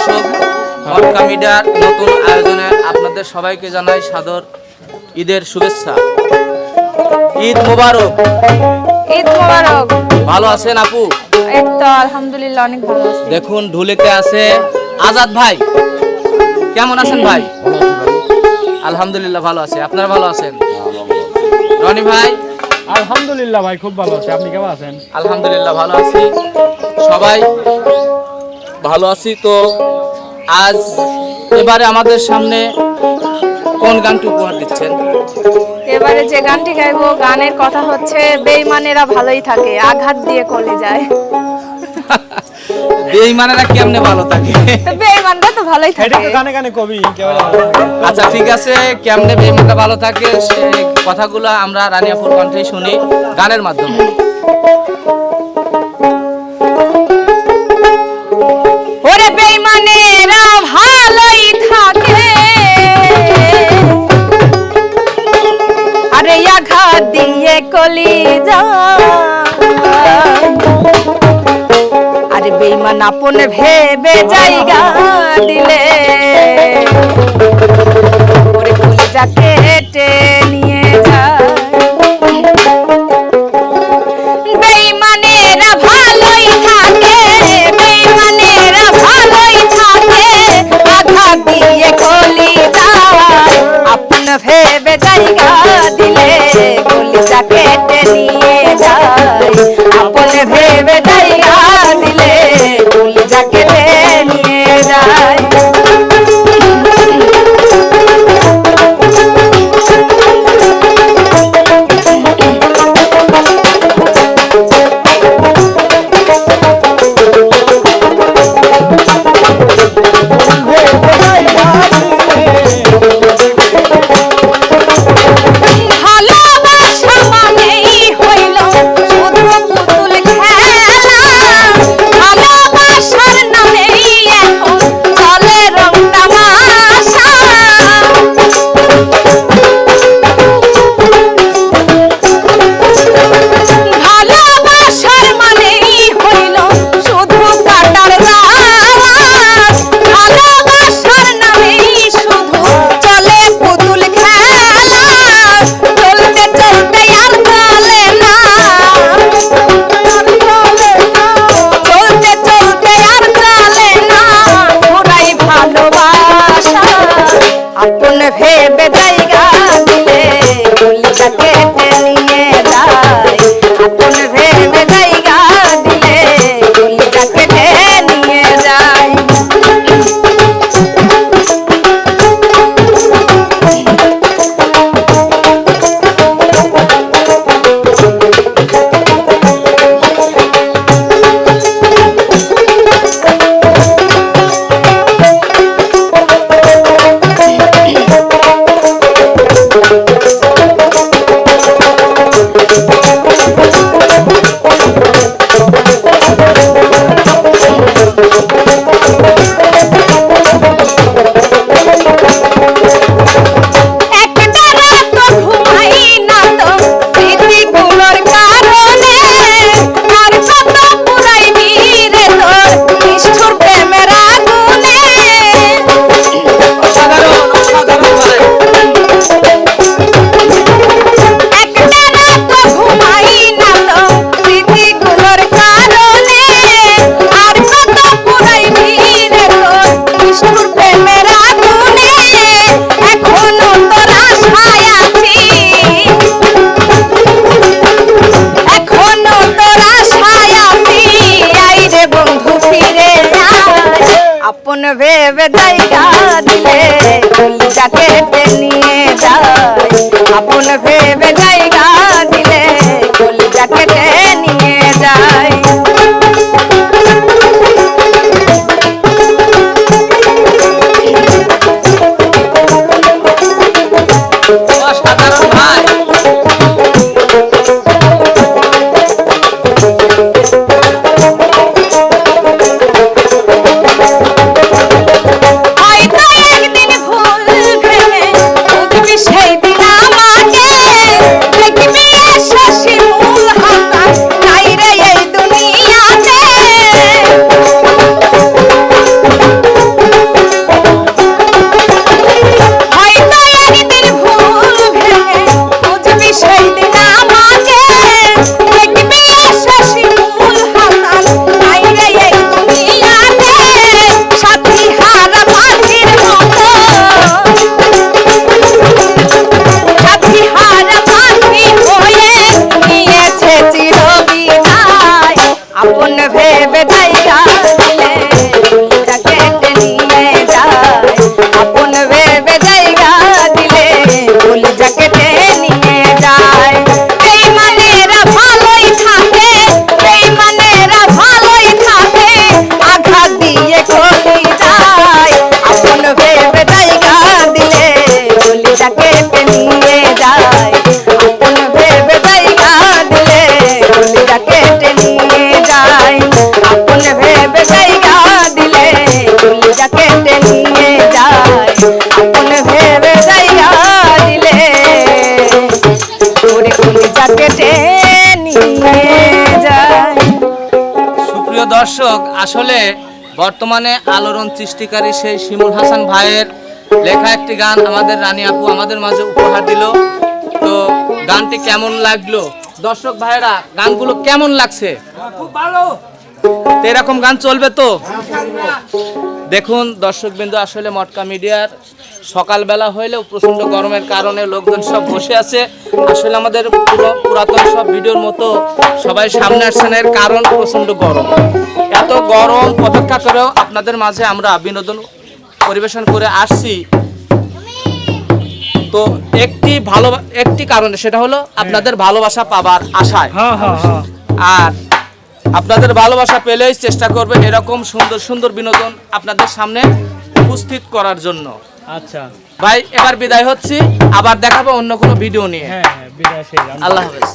দর্শক, মক্কা মিডিয়ার নতুন আয়োজনে আপনাদের সবাইকে জানাই সাদর ঈদের শুভেচ্ছা। ঈদ মোবারক। ঈদ মোবারক। ভালো আছেন আপু? এই তো আলহামদুলিল্লাহ অনেক ভালো আছি। দেখুন ঢুলেতে আছে আজাদ ভাই। কেমন আছেন ভাই? আলহামদুলিল্লাহ ভালো আছি। আপনারা ভালো আছেন? রনি ভাই? আলহামদুলিল্লাহ ভাই খুব ভালো আছি। আপনি কেমন আছেন? আলহামদুলিল্লাহ ভালো আছি। সবাই ভালো আছি। তো আজ এবারে আমাদের সামনে কোন গানটি উপহার দিচ্ছেন? এবারে যে গানটি গাইবো, গানের কথা হচ্ছে বেঈমানেরা ভালোই থাকে, আঘাত দিয়ে কলে যায়। বেঈমানেরা কেমনে ভালো থাকে? বেঈমানরা তো ভালোই এটা থাকে। তো গানে গানে কবি কেবল। আচ্ছা ঠিক আছে, কেমনে বেঈমানরা ভালো থাকে সেই কথাগুলো আমরা রানিয়াপুর কণ্ঠে শুনি গানের মাধ্যমে। ওরে বেঈমানেরা ভালোই থাকে, আরে আঘাত দিয়ে কলি যায়। আরে বেঈমান আপন ভেবে জায়গা দিলে, ওরে কলিজা কেটে নিয়ে যায়। বেঈমানেরা ভালোই থাকে, বেঈমানেরা ভালোই থাকে, আঘাত দিয়ে কলি যায়। আপন ভেবে জায়গা দিলে কলিজা কেটে নিয়ে যায়। আপন ভেবে জায়গা দিলে কলিজা কেটে নিয়ে যায়। ভালোবাসা মানেই হইল শুধু পুতুল খেলা, ভালোবাসার নামেই এখন চলে রং তামাশা। ভালোবাসার মানেই হইল শুধু কাটার রাজ, ভালোবাসার নামেই শুধু চলে পুতুল খেলা। চলতে চলতে আর চলে না, চলতে চলতে আর চলে না পুরাই ভালোবাসা। আপন ভেবে জায়গা দিলে কলিজা কেটে নিয়ে যায়। আপন ভেবে জায়গা দিলে কলিজা কেটে নিয়ে যায়। একটা রাত ঘুমাই না তো স্মৃতিগুলোর কারণে, আর কত পুরাইবি রে তোর নিষ্ঠুর প্রেমের আগুনে। অসাধারণ অসাধারণ বলেন। একটা রাত ঘুমাই না তো স্মৃতিগুলোর কারণে, আর কত পুরাইবি রে তোর নিষ্ঠুর প্রেমের আগুনে। এখনো তোর আশায় আছি, এখনো তোর আশায় আছি, আই রে বন্ধু ফিরে আয়। আপন ভেবে জায়গা দিলে কলিজা কেটে নিয়ে যায়। আপন ভেবে জায়গা দিলে কলিজা কেটে নিয়ে যায়। অসাধারণ ভাই। হয় প্রিয় দর্শক, আসলে বর্তমানে আলোড়ন সৃষ্টিকারী সেই শিমুল হাসান ভাইয়ের লেখা একটি গান আমাদের রানী আপু আমাদের মাঝে উপহার দিল। তো গানটি কেমন লাগলো দর্শক ভাইয়েরা, গানগুলো কেমন লাগছে? খুব ভালো। তো এরকম গান চলবে তো? দেখুন দর্শকবৃন্দ, আসলে মটকা মিডিয়ার সকালবেলা হইলেও প্রচণ্ড গরমের কারণে লোকজন সব বসে আছে। আসলে আমাদের পুরাতন সব ভিডিওর মতো সবাই সামনে আসছে না, এর কারণ প্রচণ্ড গরম। এত গরম অপেক্ষা করেও আপনাদের মাঝে আমরা বিনোদন পরিবেশন করে আসছি। তো একটি কারণে, সেটা হলো আপনাদের ভালোবাসা পাবার আশায়। আর আপনাদের ভালোবাসা পেলেই চেষ্টা করবে এরকম সুন্দর সুন্দর বিনোদন আপনাদের সামনে উপস্থিত করার জন্য। আচ্ছা ভাই এবার বিদায় হচ্ছি, আবার দেখাবো অন্য কোনো ভিডিও নিয়ে। হ্যাঁ বিদায় সেই আল্লাহ হাফেজ।